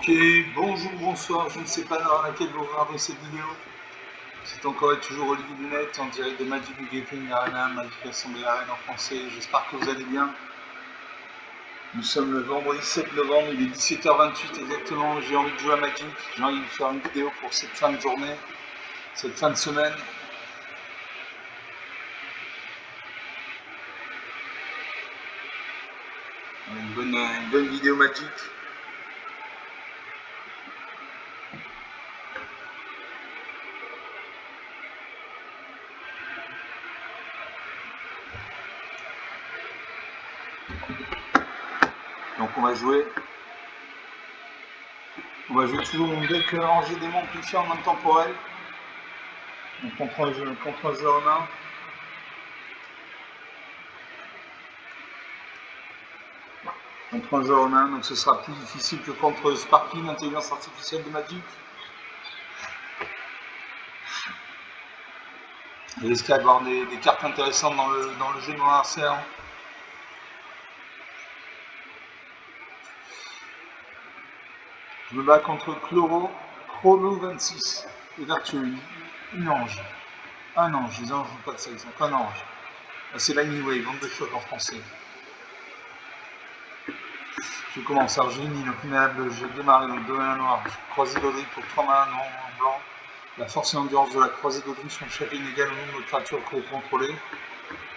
Ok, bonjour, bonsoir, je ne sais pas dans laquelle vous regardez cette vidéo. C'est encore et toujours Olivier Lunette en direct de Magic the Gathering Arena, Magic Assemblée Arena en français. J'espère que vous allez bien. Nous sommes le vendredi 7 novembre, il est 17h28 exactement. J'ai envie de jouer à Magic. J'ai envie de faire une vidéo pour cette fin de journée, cette fin de semaine. Une bonne vidéo Magic. Donc on va jouer toujours mon deck rangé des amplifiés en même temporel. Donc contre un jeu en main. Contre un jeu en main, donc ce sera plus difficile que contre Sparky, l'intelligence artificielle de Magic. Je risque d'avoir des cartes intéressantes dans le jeu de mon arsenal. Je me bats contre Chrono 26, et vertueux, une ange. Un ange, les anges n'ont pas de sexe, donc un ange. C'est Lightning Wave, vente de choc en français. Je commence, alors j'ai une île, j'ai démarré dans le 2 mana noir, croisé d'Audrey pour 3 mana en blanc. La force et l'endurance de la croisée d'Audrey sont chacune égales au nombre de créatures que vous contrôlez.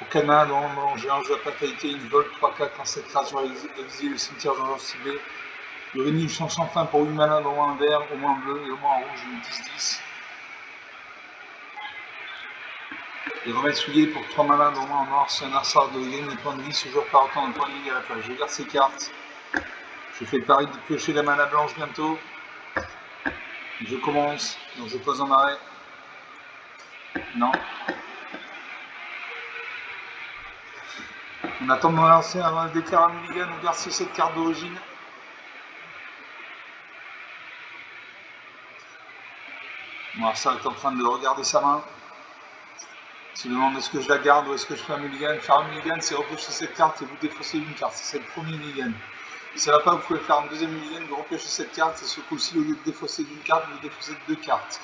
Au Canada, j'ai un jeu à fatalité, une vol 3-4 quand cette créature est exilée au cimetière d'un genre ciblé. Le Renil change sans fin pour 8 mana, au moins un vert, au moins un bleu et au moins un rouge, une 10-10. Et remède souillé pour 3 mana, au moins en noir, si un Arsar de gagne des points de vie, ce jour par autant de points de vie à la place. Je garde ces cartes. Je fais le pari de piocher la mana blanche bientôt. Je commence, donc je pose en arrêt. Non. On attend de me lancer avant de déclarer un mulligan, on garde ces 7 cartes d'origine. Bon, Arsar est en train de regarder sa main. Il se demande est-ce que je la garde ou est-ce que je fais un mulligan. Faire un mulligan, c'est repiocher cette carte et vous défausser une carte. C'est le premier mulligan. Si ça ne va pas, vous pouvez faire un deuxième mulligan, vous repiocher cette carte et ce coup-ci, au lieu de défausser d'une carte, vous défaussez de 2 cartes.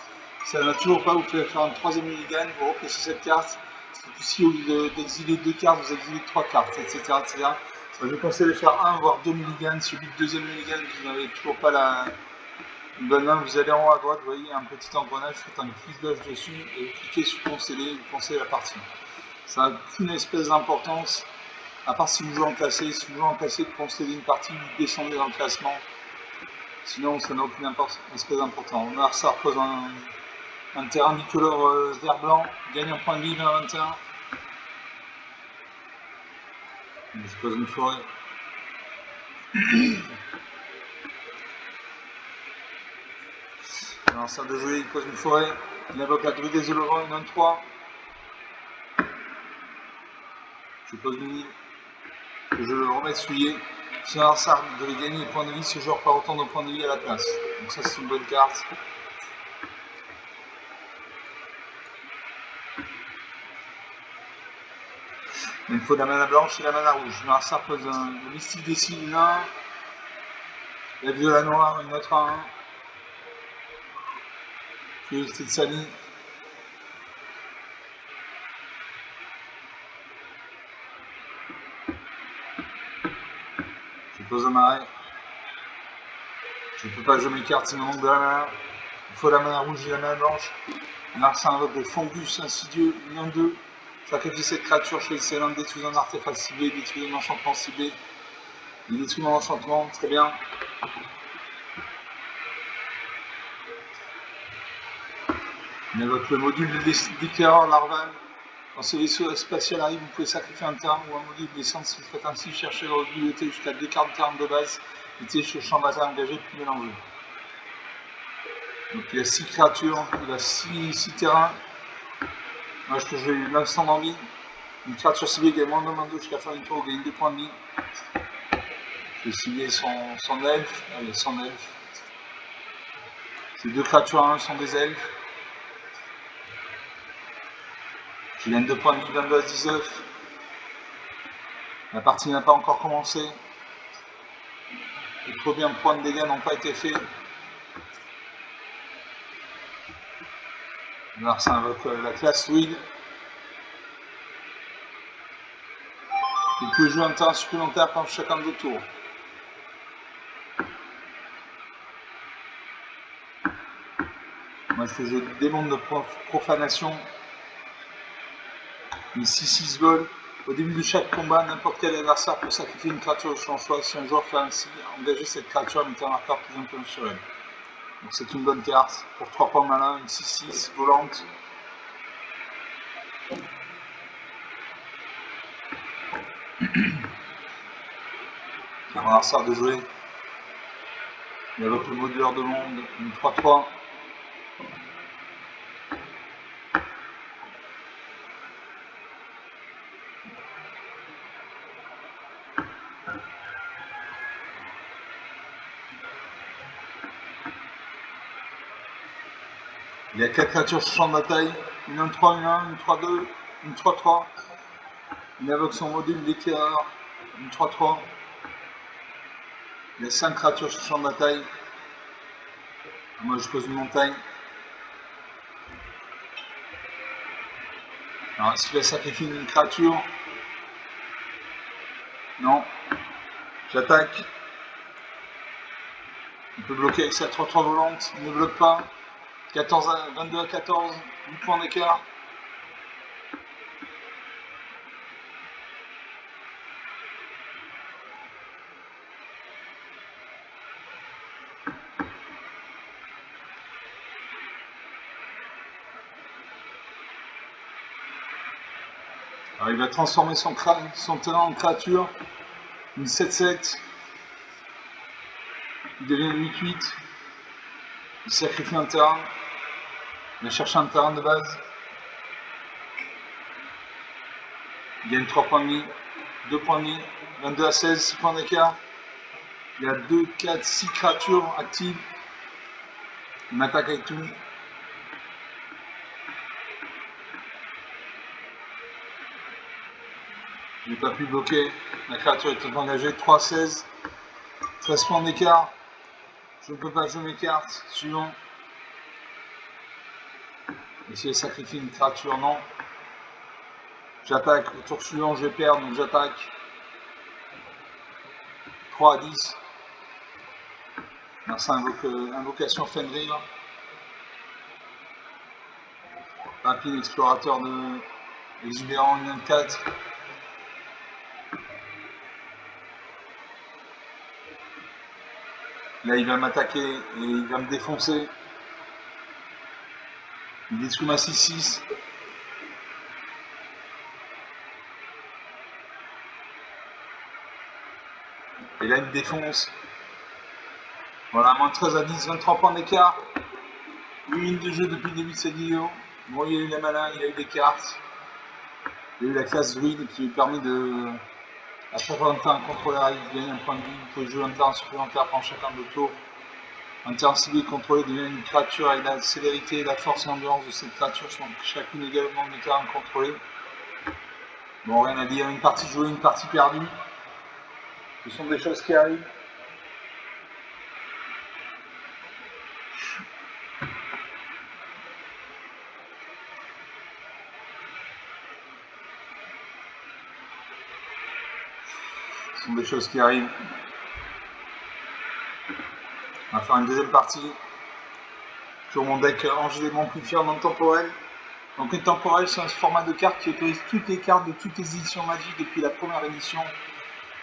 Si ça ne va toujours pas, vous pouvez faire un troisième mulligan, vous repiochez cette carte. Ce coup-ci, au lieu d'exiler 2 cartes, vous exilez 3 cartes, etc. etc. Je vous conseille de faire 1 voire 2 mulligans. Si au bout du deuxième mulligan, vous n'avez toujours pas une bonne main, vous allez en haut à droite, vous voyez un petit engrenage, vous faites un clic gauche dessus et vous cliquez sur concéder, vous concédez la partie. Ça n'a aucune espèce d'importance, à part si vous jouez en classé. Si vous jouez en classé, de concéder une partie, vous descendez dans le classement. Sinon, ça n'a aucune espèce d'importance. On a ça repose un terrain bicolore vert-blanc, gagne un point de vie 20-21. Je pose une forêt. Alors ça de jouer, il pose une forêt, il invoque la druide des Olorans, une 23. Je pose une île, que je le remets souillé. Si un Arsar devait gagner des points de vie, ce joueur part autant de points de vie à la place. Donc ça c'est une bonne carte. Il me faut la mana blanche et la mana rouge. Le Arsar pose le mystique des signes, une 1. La viola noire, une autre 1. Curiosité de Sally. Je pose un arrêt. Je ne peux pas jouer mes cartes, il me manque de la mana. Il faut la mana rouge et la mana blanche. L'arsar invoque le Fungus insidieux, une 1-2. Sacrifie cette créature, choisissez l'un détruit un artefact ciblé, détruit un enchantement ciblé. Il détruit mon enchantement, très bien. Il invoque le module d'éclaireur larval. Quand ce vaisseau spatial arrive, vous pouvez sacrifier un terrain ou un module de descente. Si vous faites ainsi, cherchez dans votre bibliothèque jusqu'à 2 cartes de terrain de base. Mettez sur le champ bataille engagé, puis mélangez. Donc il a 6 créatures, il a 6 terrains. Moi je j'ai 900 d'envie. Une créature ciblée qui a moins de moins 2 jusqu'à la fin du tour, gagne 2 points de vie. Je vais cibler son elfe. Allez, son elfe. Ces 2 créatures à 1 sont des elfes. Je gagne 2 points de vie, 22 à 19. La partie n'a pas encore commencé. Les premiers points de dégâts n'ont pas été faits. Alors ça invoque la classe druide. Il peut jouer un terrain supplémentaire pendant chacun de vos tours. Moi je fais jouer des démons de profanation. Une 6-6 vol. Au début de chaque combat, n'importe quel adversaire peut sacrifier une créature de son choix. Si un joueur fait ainsi, engager cette créature mettez un marqueur plus influent sur elle. Donc c'est une bonne carte. Pour 3 points malins, une 6-6 volante. Adversaire de jouer. Et avec le moduleur de monde, une 3-3. Il y a 4 créatures sur champ de bataille, une 1-3, une 1, une 3-2, une 3-3. Il invoque son module d'éclaireur, une 3-3. Il y a 5 créatures sur champ de bataille. Moi je pose une montagne. Alors est-ce qu'il va sacrifier une créature? Non. J'attaque. Il peut bloquer avec sa 3-3 volante, il ne bloque pas. 22 à 14, 8 points d'écart. Alors il va transformer son terrain en créature. Une 7-7. Il devient 8-8. Il sacrifie un terrain. Il va chercher un terrain de base. Il gagne 3 points de vie. 2 points de vie. 22 à 16, 6 points d'écart. Il y a 2, 4, 6 créatures actives. Il m'attaque avec tout. Je n'ai pas pu bloquer. La créature est engagée. 3, 16. 13 points d'écart. Je ne peux pas jouer mes cartes. Suivant. Et si elle sacrifie une créature, non. J'attaque. Au tour suivant, je vais perdre, donc j'attaque. 3 à 10. C'est invocation Fenrir. Rapide explorateur de exubérant, une 4. Là il va m'attaquer et il va me défoncer. Il détruit ma 6-6. Et là il me défonce. Voilà, moins 13 à 10, 23 points d'écart. 8 minutes de jeu depuis le début de cette vidéo. Bon, il y a eu la malin, il y a eu des cartes. Il y a eu la classe druide qui lui permet de, à chaque fois un terrain contrôleur, il gagne un point de vie. Il peut jouer un terrain supplémentaire pendant chacun de tours. Un terrain ciblé contrôlé devient une créature avec la célérité, la force et l'endurance de cette créature sont chacune également de terrain contrôlé. Bon, rien à dire, une partie jouée, une partie perdue. Ce sont des choses qui arrivent. Ce sont des choses qui arrivent. On va faire une deuxième partie sur mon deck Ange Démon Amplifieur non temporel. Donc une temporelle, c'est un format de carte qui autorise toutes les cartes de toutes les éditions Magic depuis la première édition,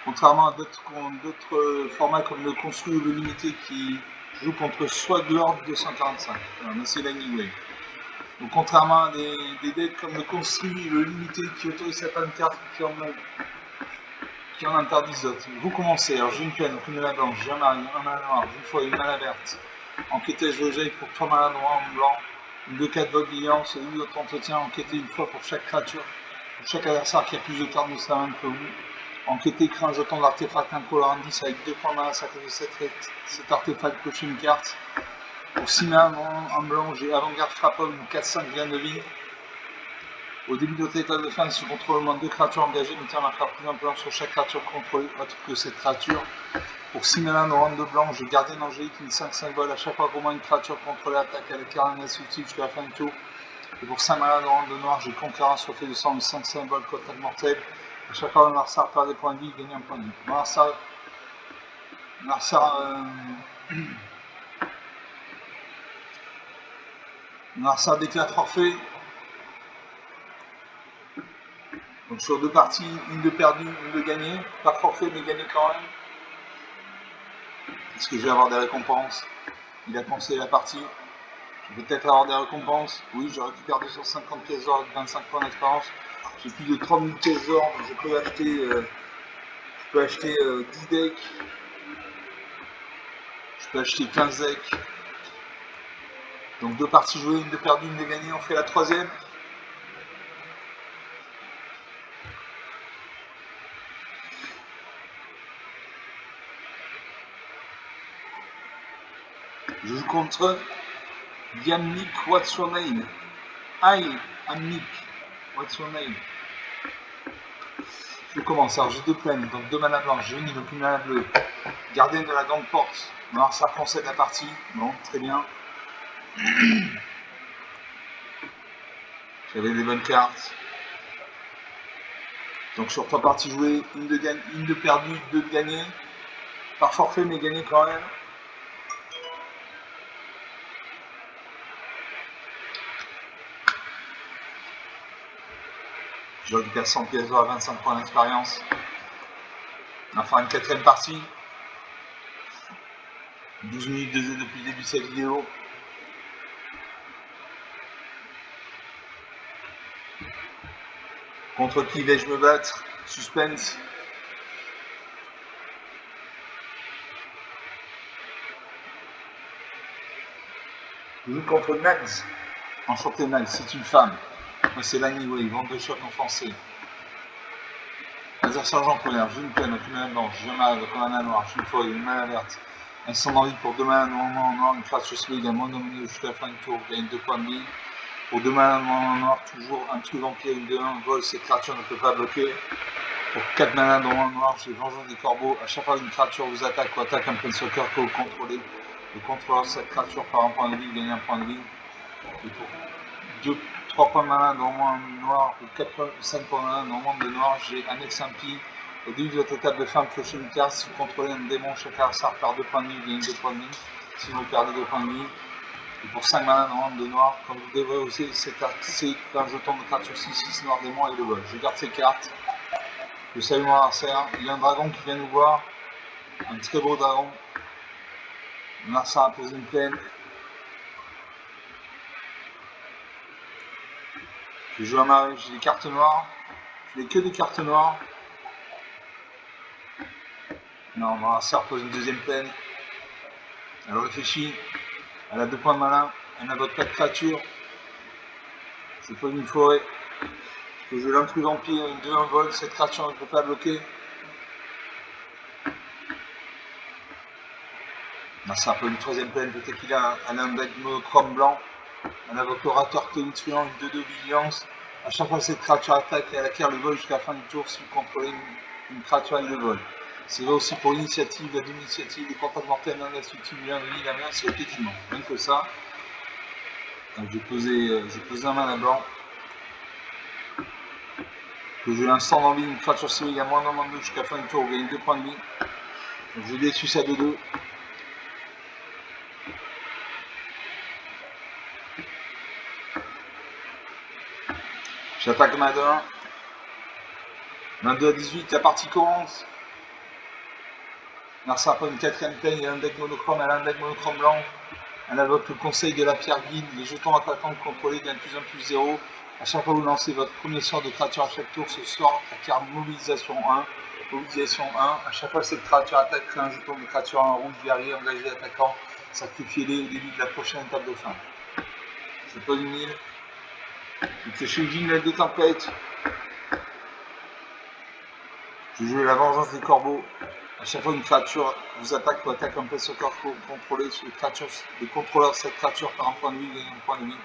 contrairement à d'autres formats comme le Construit ou le Limité qui joue contre soit de l'ordre 245. Mais c'est Lightning Wave. Donc contrairement à des decks comme le Construit et le Limité qui autorisent certaines cartes qui en interdisent d'autres. Vous commencez, alors j'ai une peine, une mana blanche, j'ai un mana noir, une fois une mana verte. Enquêter, je jette pour 3 mana noirs en blanc. Une 2-4 vote d'alliance, ou d'autres entretiens, enquêter une fois pour chaque créature, pour chaque adversaire qui a plus de cartes de sa main que vous. Enquêter, créer un jeton d'artefact incolore indice avec 2 points de mana, ça fait 7 artefacts, cocher une carte. Pour 6 mana en blanc, j'ai avant-garde frappable, 4-5 graines de vie. Au début de votre état de fin, si vous contrôlez au moins 2 créatures engagées, mettez un marqueur plus important sur chaque créature contrôlée autre que cette créature. Pour 6 mana dans round de blanc, j'ai Gardien Angélique, une 5 symbole. À chaque fois qu'au moins une créature contrôlée attaque avec un indestructible jusqu'à la fin du tour. Et pour 5 mana dans round de noir, j'ai Conquérant sur fait de sang, une 5 symbole, contact mortel. À chaque fois que Narsar perd des points de vie, il gagne un point de vie. Narsar déclare forfait. Donc sur 2 parties, une de perdue, une de gagnée. Pas forfait, mais gagné quand même. Est-ce que je vais avoir des récompenses? Il a conseillé la partie. Je vais peut-être avoir des récompenses. Oui, je récupère 250 pièces d'or avec 25 points d'expérience. J'ai plus de 30 000 pièces d'or. Je peux acheter 10 decks. Je peux acheter 15 decks. Donc 2 parties jouées, une de perdue, une de gagnée. On fait la 3e. Je joue contre Yannick, what's your name? Hi, I'm Nick, what's your name? Je commence, alors j'ai 2 plaines, donc 2 mana blanches, j'ai une, donc une mana bleue. Gardien de la grande porte, alors ça concède la partie, bon, très bien. J'avais des bonnes cartes. Donc sur 3 parties jouées, une de perdue, 2 de gagnées. Par forfait, mais gagné quand même. Je récupère 100 pièces d'or à 25 points d'expérience. On va faire une 4e partie. 12 minutes de jeu depuis le début de cette vidéo. Contre qui vais-je me battre? Suspense. Je joue contre Nags. Enchanté Nags, c'est une femme. Moi c'est l'Anyway, vente de choc en français. Laser Sergent Polaire, j'ai une peine, avec une mana blanche, j'ai un mana comme un mana noir, j'ai une feuille, une mana verte. Instant d'envie pour 2 mana noir, une créature speed, un moins dominé jusqu'à la fin du tour, gagne 2 points de vie. Pour 2 mana noir, toujours un truc vampire, une 2-1, vol, cette créature ne peut pas bloquer. Pour 4 mana noir, j'ai Vengeance des Corbeaux. À chaque fois qu'une créature vous attaque ou attaque un Planeswalker que vous contrôlez, le contrôleur de cette créature par un point de vie, gagne un point de vie. Et pour 3 points de mana dans le monde noir ou 5 points de mana dans le monde de noir, j'ai Annex Impie. Au début de votre étape de fin, piocher une carte. Si vous contrôlez un démon, chaque adversaire perd 2 points de vie, gagne 2 points de vie. Si vous perdez 2 points de vie. Et pour 5 mana dans le monde de noir, comme vous devrez aussi, c'est un jeton de carte sur 6 noir démon et le vol. Je garde ces cartes. Je salue mon adversaire. Il y a un dragon qui vient nous voir. Un très beau dragon. L'adversaire a posé une plaine. Je joue à marée, j'ai des cartes noires. Je n'ai que des cartes noires. Non, mon adversaire pose une 2e plaine. Elle réfléchit. Elle a 2 points de mana. Elle n'invoque pas de créature. Je pose une forêt. Je joue l'intrus vampire, une 2-1 vol. Cette créature ne peut pas bloquer. Ça pose une 3e plaine. Peut-être qu'il a un deck monochrome blanc. Un invoque orateur tonitruant, une 2-2 vigilance. À chaque fois que cette créature attaque, elle acquiert le vol jusqu'à la fin du tour si vous contrôlez une créature avec le vol. C'est vrai aussi pour l'initiative, la demi-initiative, les contacts mortels, l'indestructible, l'invisible, la mer, c'est effectivement. Rien que ça. Donc j'ai posé un mana blanc. Que j'ai l'instant d'envie, une créature civile à moins d'un moins 2 jusqu'à la fin du tour, vous gagnez 2 points de vie. Donc je déçu ça de 2. J'attaque ma 1. 22 à 18, la partie commence. Narsa prend une 4e plaine, il y a un deck monochrome, elle a un deck monochrome blanc. Elle invoque le conseil de la pierre guide, les jetons attaquants contrôlés gagnent +1/+0. A chaque fois que vous lancez votre premier sort de créature à chaque tour, ce sort acquiert mobilisation 1. Mobilisation 1, à chaque fois que cette créature attaque, crée un jeton de créature en rouge guerrier engagé attaquant, sacrifiez-les au début de la prochaine étape de fin. Je pose une île. Je suis une île de tempête. Je joue la vengeance des corbeaux. À chaque fois qu'une créature vous attaque ou attaque un Planeswalker que vous contrôlez, le contrôleur de cette créature par un point de vie gagne un point de vie.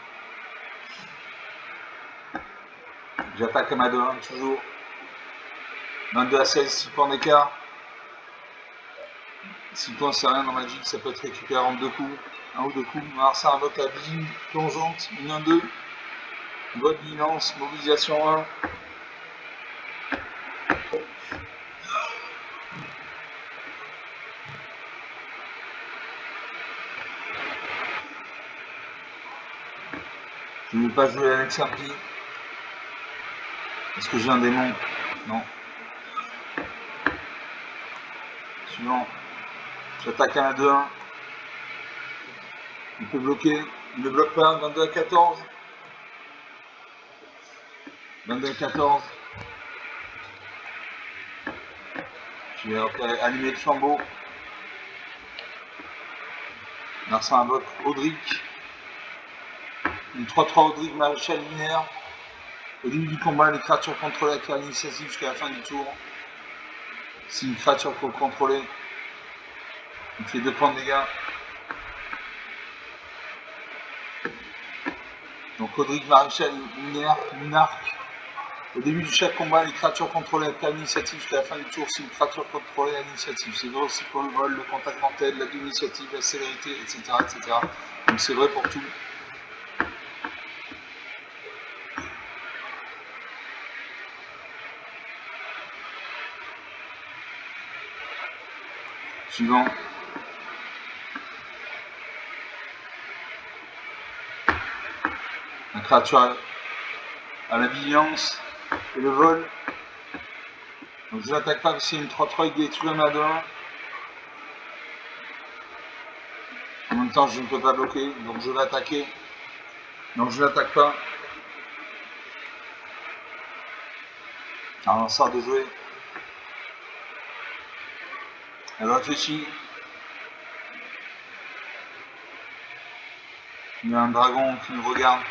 J'attaque à ma 2-1, toujours. 22 à 16, 6 points d'écart. 6 points, c'est rien dans Magic, ça peut être récupéré en 2 coups. 1 ou 2 coups. Alors ça invoque la vigie plongeante, une 1-2. Vote vigilance, mobilisation 1. Je ne vais pas jouer avec Serpi. Est-ce que j'ai un démon? Non. Suivant. J'attaque à la 2-1. Il peut bloquer. Il ne bloque pas. 22 à 14. 22 à 14. Je vais allumer le flambeau. Narcin invoque Audric. Une 3-3 Audric maréchal linéaire. Au début du combat, les créatures contrôlées acquièrent l'initiative jusqu'à la fin du tour. Si une créature contrôlée, il fait 2 points de dégâts. Donc Audric maréchal linéaire, Lunarque. Au début de chaque combat, les créatures contrôlées acquièrent l'initiative jusqu'à la fin du tour si une créature contrôlée a l'initiative. C'est vrai aussi pour le vol, le contact mental, la d'initiative, la célérité, etc., etc. Donc c'est vrai pour tout. Suivant. La créature a la vigilance et le vol. Donc je n'attaque pas parce qu'il y a une 3-3 avec des tueurs à 2-1. En même temps, je ne peux pas bloquer, donc je vais attaquer. Donc je n'attaque pas. Alors on sort de jouer. Elle réfléchit. Il y a un dragon qui nous regarde.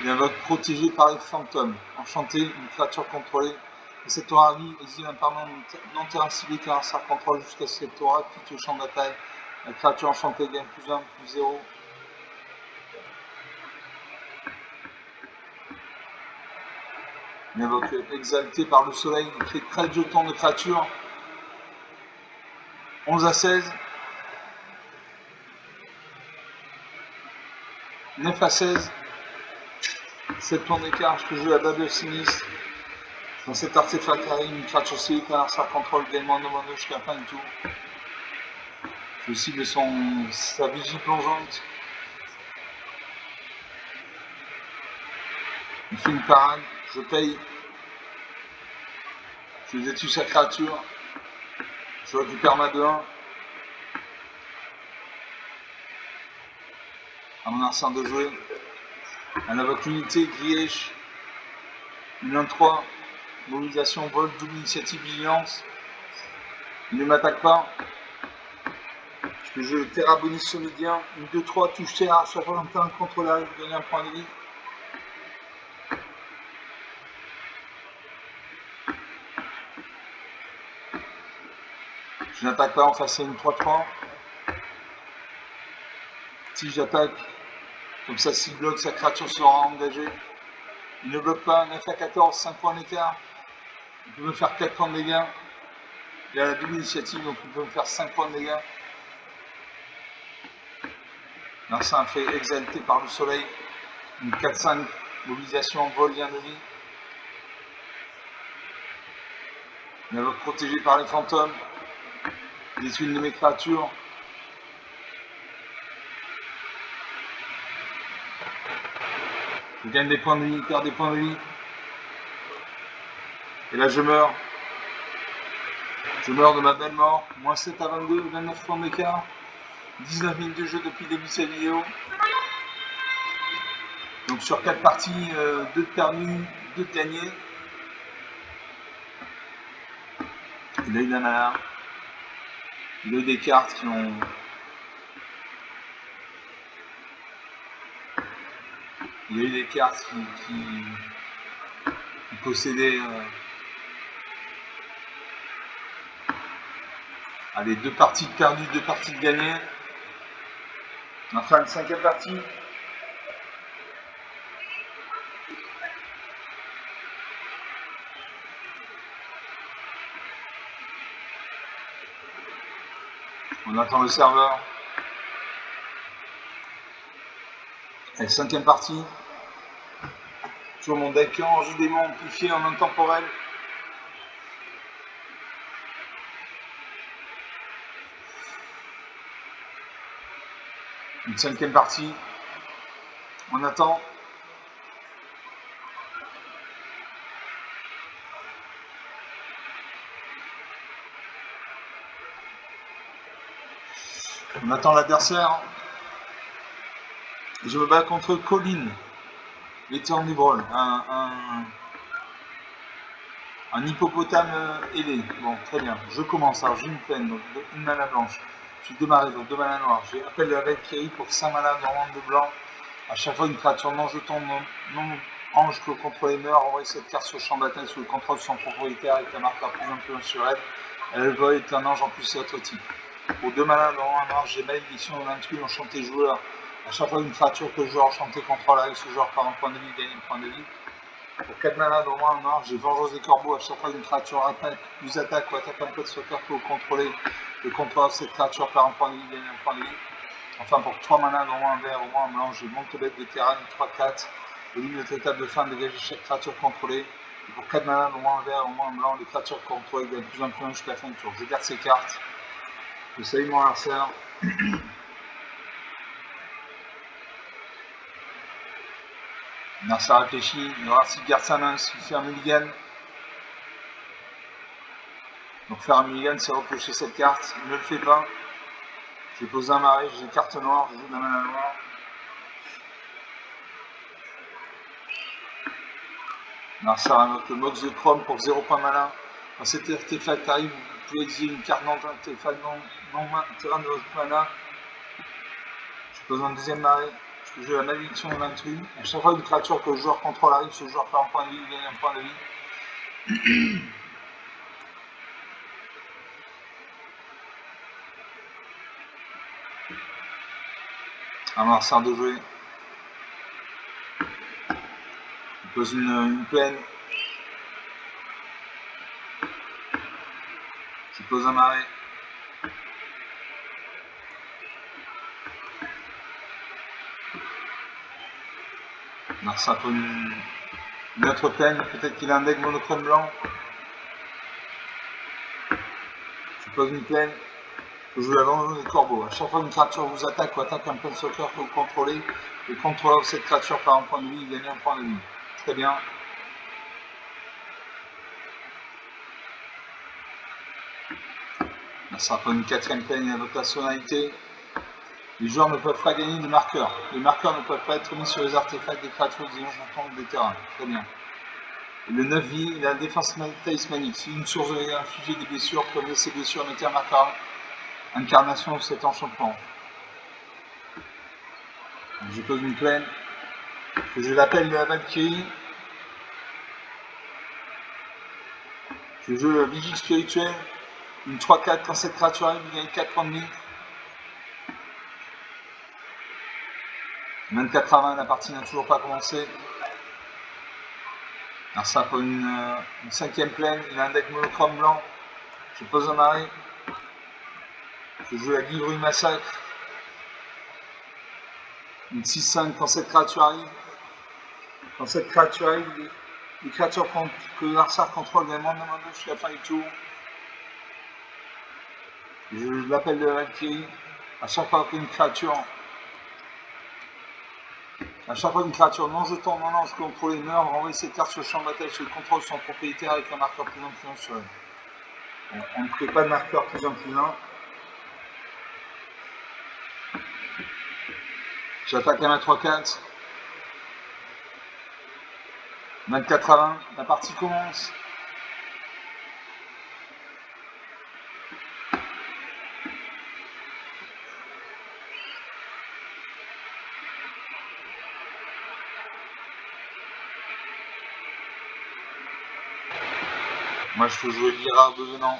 Il invoque protégé par les fantômes. Enchanté, une créature contrôlée. Et cette aura vie exile un permanent non terrain ciblé un sort contrôle jusqu'à ce que cette aura quitte le champ de bataille. La créature enchantée gagne plus 1, plus 0. Il invoque exalté par le soleil. Il crée 13 jetons de créatures. 11 à 16. 9 à 16. 7 points d'écart. Je peux jouer à Babel Sinistre. Dans cet artefact arrive une créature civique à un sort contrôle également de mono jusqu'à la fin du tour. Je cible sa vigie plongeante. Il fait une parade. Je paye. Je détruis sa créature. Je récupère ma 2-1. À mon arsenal de jouer. Elle invoque l'unité, Grièche. Une 1-3. Mobilisation, vol, double initiative, vigilance. Il ne m'attaque pas. Je peux jouer Terrabonis Solidien. Une 2-3, touche terre à chaque fois un contre la, je gagne un point de vie. Je n'attaque pas en face, c'est une 3-3. Si j'attaque, comme ça, s'il bloque, sa créature sera engagée. Il ne bloque pas, 9 à 14, 5 points d'écart. Il peut me faire 4 points de dégâts. Il a la double initiative, donc il peut me faire 5 points de dégâts. Narcin fait exalté par le soleil. Une 4-5, mobilisation, vol, lien de vie. Il invoque protégé par les fantômes. Détruit une de mes créatures. Je gagne des points de vie, perd des points de vie. Et là je meurs. Je meurs de ma belle mort. Moins 7 à 22, 29 points d'écart. 19 minutes de jeu depuis le début de cette vidéo. Donc sur 4 parties, 2 de perdues, 2 de gagnés. Il a eu de la mana. Il a eu des cartes qui ont... Il y a eu des cartes qui possédaient... Allez, 2 parties de perdues, 2 parties de gagnées. Enfin, une 5e partie. On attend le serveur. Allez, 5e partie. Toujours mon deck en jeu démon amplifié en intemporel. Une 5e partie. On attend. On attend l'adversaire. Je me bats contre Colin, l'éternel du Brawl, un hippopotame ailé. Bon, très bien. Je commence. Alors, j'ai une peine, donc une mana blanche. J'ai 2 marées, donc 2 mana noires. J'ai appel de la Valkyrie pour 5 mana normande de blanc. À chaque fois, une créature non jeton, non ange que le contrôle meurt, envoie cette carte sur le champ de bataille sous le contrôle de son propriétaire avec la marque plus influence sur elle. Elle voit est un ange en plus et autre type. Pour 2 mana dans un ange, j'ai malédiction de l'intrus enchanté joueur. À chaque fois, une créature que le joueur enchanté contrôle arrive ce joueur par un point de vie, gagne un point de vie. Pour 4 mana dans un ange, j'ai vengeance des corbeaux. À chaque fois, une créature attaque, plus attaque ou attaque un peu de soccer que vous contrôlez. Le contrôleur de cette créature perd un point de vie, gagne un point de vie. Enfin, pour 3 mana dans un vert, au moins un blanc, j'ai Montebet de terrain, 3-4. Au lieu de cette étape de fin, dégager chaque créature contrôlée. Et pour 4 mana dans un vert, au moins un blanc, les créatures contrôlées gagnent plus en plus jusqu'à la fin du tour. Je garde ces cartes. Je salue mon adversaire. Narsa réfléchit, il va voir s'il garde sa main, s'il fait un mulligan. Donc faire un mulligan, c'est repiocher cette carte. Il ne le fait pas. Je pose un marais, j'ai carte noire, je joue de la mana noire. Narsa invoque le Mox de Chrome pour 0 points mana. Quand cet artefact arrive, vous pouvez exiler une carte non artefact non terrain de votre mana. Je pose un 2e marais. Je joue la malédiction de l'intrus. À chaque fois une créature que le joueur contrôle arrive, ce joueur perd un point de vie, il gagne un point de vie. Un Narsa de jouer. Je pose une plaine. Je pose un marais. Narsa pour une autre plaine, peut-être qu'il a un deck monochrome blanc. Je pose une plaine. Je joue la vengeance des corbeaux. À chaque fois une créature vous attaque ou attaque un point de soccer que vous contrôlez, le contrôleur de cette créature par un point de vie, il gagne un point de vie. Très bien. Ça prend une 4e plaine et avec la sonalité. Les joueurs ne peuvent pas gagner des marqueurs. Les marqueurs ne peuvent pas être mis sur les artefacts des créatures des enchantants ou des terrains. Très bien. Et le 9 vie, il a un défense talismanique. Si une source de infliger des blessures, comme ces blessures mettez un marqueur. Incarnation de cet enchantement. Je pose une plaine. Je l'appelle la Valkyrie. Je joue la Vigie spirituelle. Une 3-4 quand cette créature arrive, il gagne 4 points de vie. 24 à 20, la partie n'a toujours pas commencé. Alors ça pour une 5e plaine, il a un deck monochrome blanc. Je pose un marais. Je joue la Guivrouille Massacre. Une 6-5 quand cette créature arrive. Quand cette créature arrive, les créatures que l'Arsar contrôle gagnent moins de mana jusqu'à la fin du tour. Je l'appelle de la Valkyrie. À chaque fois qu'une créature non jetant non ange contrôlé meurt, renvoie cette carte sur le champ de bataille sur le contrôle de son propriétaire avec un marqueur plus 1 plus 1 sur elle. On ne crée pas de marqueur plus 1 plus 1. J'attaque à ma 3-4. 24 à 20, la partie commence. Moi je peux jouer l'Ira devenant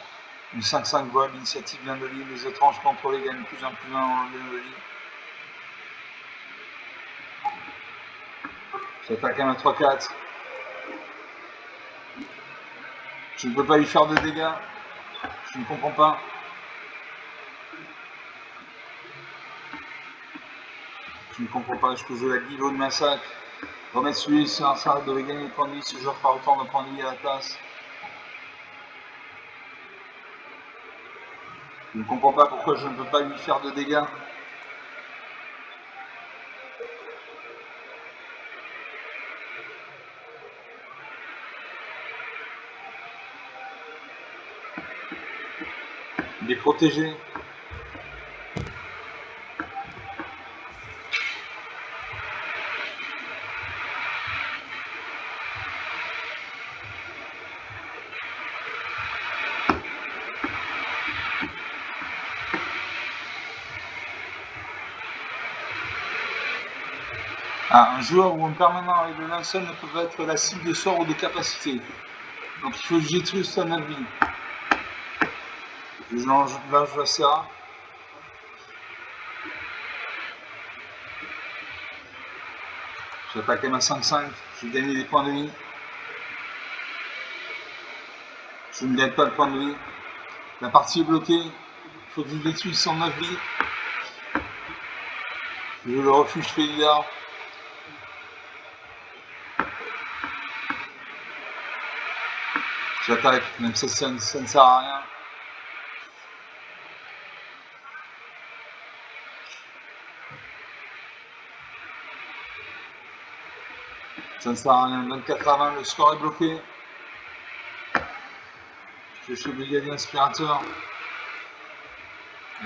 une 5-5 vol, l'initiative vient de l'île, les étranges contrôlés gagnent plus 1 plus 1 en de l'île. J'attaque à ma 3-4. Je ne peux pas lui faire de dégâts. Je ne comprends pas. Je ne comprends pas, je peux jouer la Guido de massacre. Remettre celui sur un sarre devait gagner des points de vie, ce joueur fera autant de points de vie à la place. Je ne comprends pas pourquoi je ne peux pas lui faire de dégâts. Il est protégé. Ah, un joueur ou un permanent avec le linceul ne peut pas être la cible de sort ou de capacité. Donc il faut que je détruise sa vie. Je lance la serre. J'attaque à 5-5, je vais gagner des points de vie. Je ne gagne pas de points de vie. La partie est bloquée. Il faut que je détruise son 9 vies. Je le refuge fais leader. J'attaque, même si ça ne sert à rien. Ça ne sert à rien. 24 à 20, le score est bloqué. Je suis obligé d'inspirateur.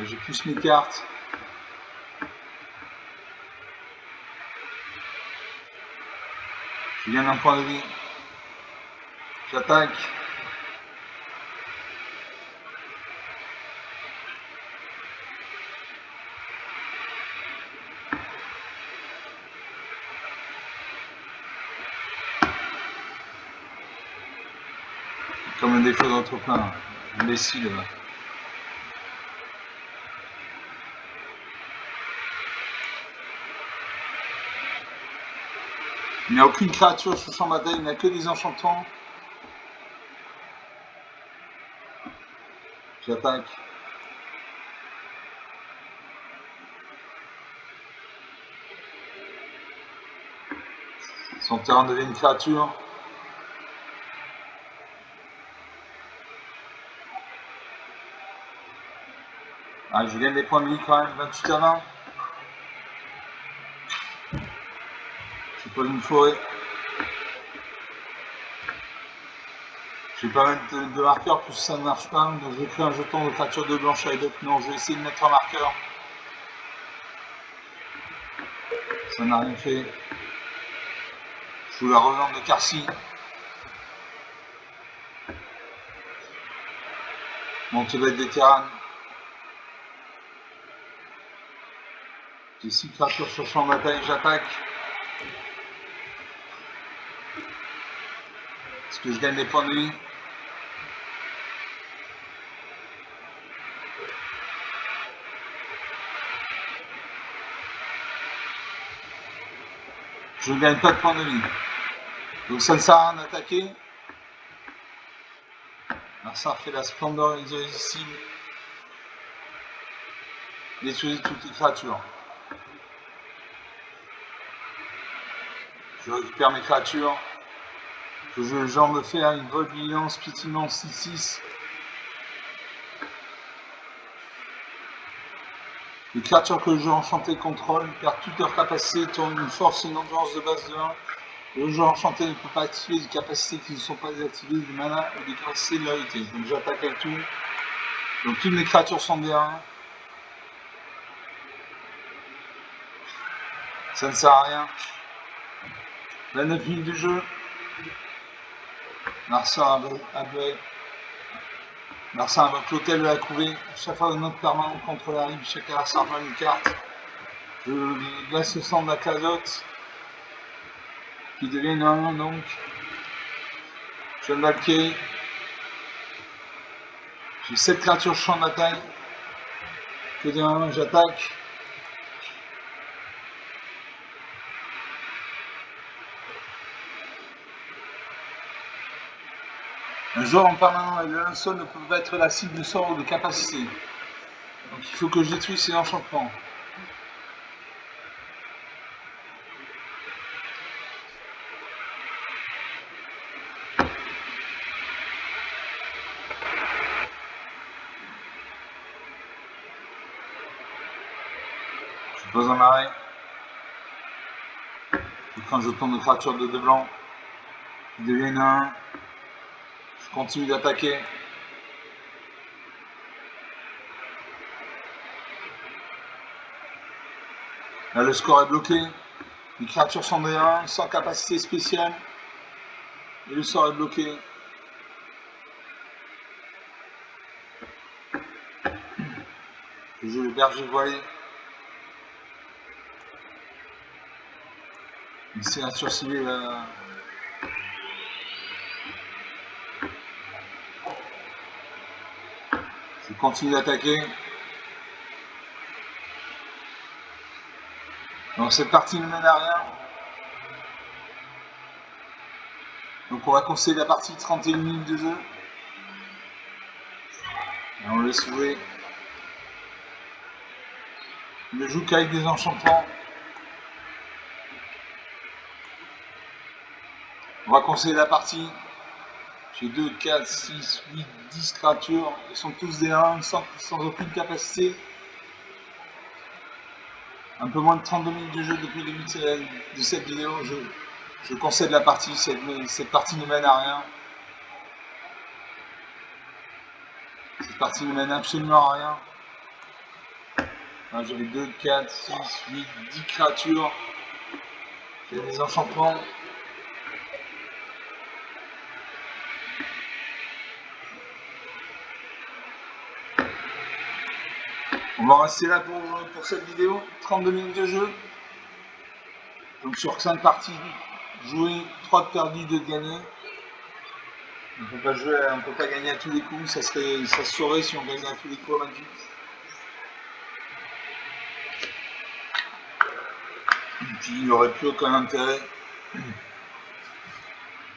J'ai plus mes cartes. Je gagne un point de vie. J'attaque. Comme un défaut d'entrepreneuriat. Imbécile. Il n'y a aucune créature sur champ de bataille, il n'y a que des enchantements. J'attaque. Son terrain devient une créature. Ah, je gagne des points de vie quand même, 28 à 20. Je pas une forêt. Je vais pas mettre de marqueur, plus ça ne marche pas. Donc j'ai pris un jeton de créature de blanche avec d'autres. Non, je vais essayer de mettre un marqueur. Ça n'a rien fait. Je joue la revente de Carcy. Montebette des Terranes. J'ai 6 créatures sur champ de bataille, j'attaque. Est-ce que je gagne des points de vie? Je ne gagne pas de points de vie. Donc ça ne sert à rien d'attaquer. Alors ça fait la splendeur irrésistible. Détruire toutes les créatures. Je récupère mes créatures. Je joue le genre de fer, une vol vigilance, piétinement 6-6. Les créatures que le jeu enchanté contrôle perdent toute leur capacité, tournent une force et une endurance de base de 1. Le jeu enchanté ne peut pas activer des capacités qui ne sont pas désactivées, du mana ou des capacités de vérité. Donc j'attaque avec tout. Donc toutes mes créatures sont bien. Ça ne sert à rien. La 9 minutes du jeu. Larsa invoque l'hôtel de la couvée. Chaque fois que notre permanent contre la rive, chaque adversaire prend une carte. Je laisse le sang de la casotte. Qui devient une 1 donc. Jeune Valkyrie. J'ai 7 créatures champ de bataille. Que des 1, j'attaque. Un joueur en permanent avec le linceul ne peut pas être la cible de sort ou de capacité. Donc il faut que je détruise ces enchantements. Dans un arrêt. Et quand je tourne de créature de 2 blancs, ils deviennent 1. Je continue d'attaquer. Là, le score est bloqué. Les créatures sont des 1 sans capacité spéciale. Et le sort est bloqué. Je joue le berger voilé. Une signature civile. Je continue d'attaquer. Donc cette partie ne mène à rien. Donc on va conseiller la partie 31 minutes de jeu. Et on laisse jouer. Il ne joue qu'avec des enchantements. On va conseiller la partie. J'ai 2, 4, 6, 8, 10 créatures. Ils sont tous des 1 sans aucune capacité. Un peu moins de 32 minutes de jeu depuis le début de cette vidéo. Je concède la partie. Cette partie ne mène à rien. Cette partie ne mène absolument à rien. J'avais 2, 4, 6, 8, 10 créatures. J'ai des enchantements. On va rester là pour cette vidéo. 32 minutes de jeu. Donc sur 5 parties jouées, 3 de perdues, 2 de gagnées. On ne peut pas gagner à tous les coups. Ça se saurait si on gagnait à tous les coups à Magic. Et puis il n'y aurait plus aucun intérêt.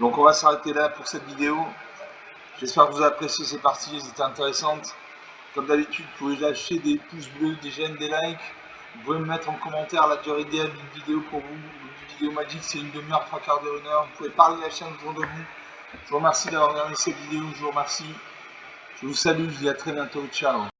Donc on va s'arrêter là pour cette vidéo. J'espère que vous avez apprécié ces parties, elles étaient intéressantes. Comme d'habitude, vous pouvez lâcher des pouces bleus, des j'aime, des likes. Vous pouvez me mettre en commentaire la durée idéale d'une vidéo pour vous. Une vidéo Magic, c'est une demi-heure, 3 quarts d'heure, 1 heure. Vous pouvez parler de la chaîne autour de vous. Je vous remercie d'avoir regardé cette vidéo, je vous remercie. Je vous salue, je vous dis à très bientôt, ciao.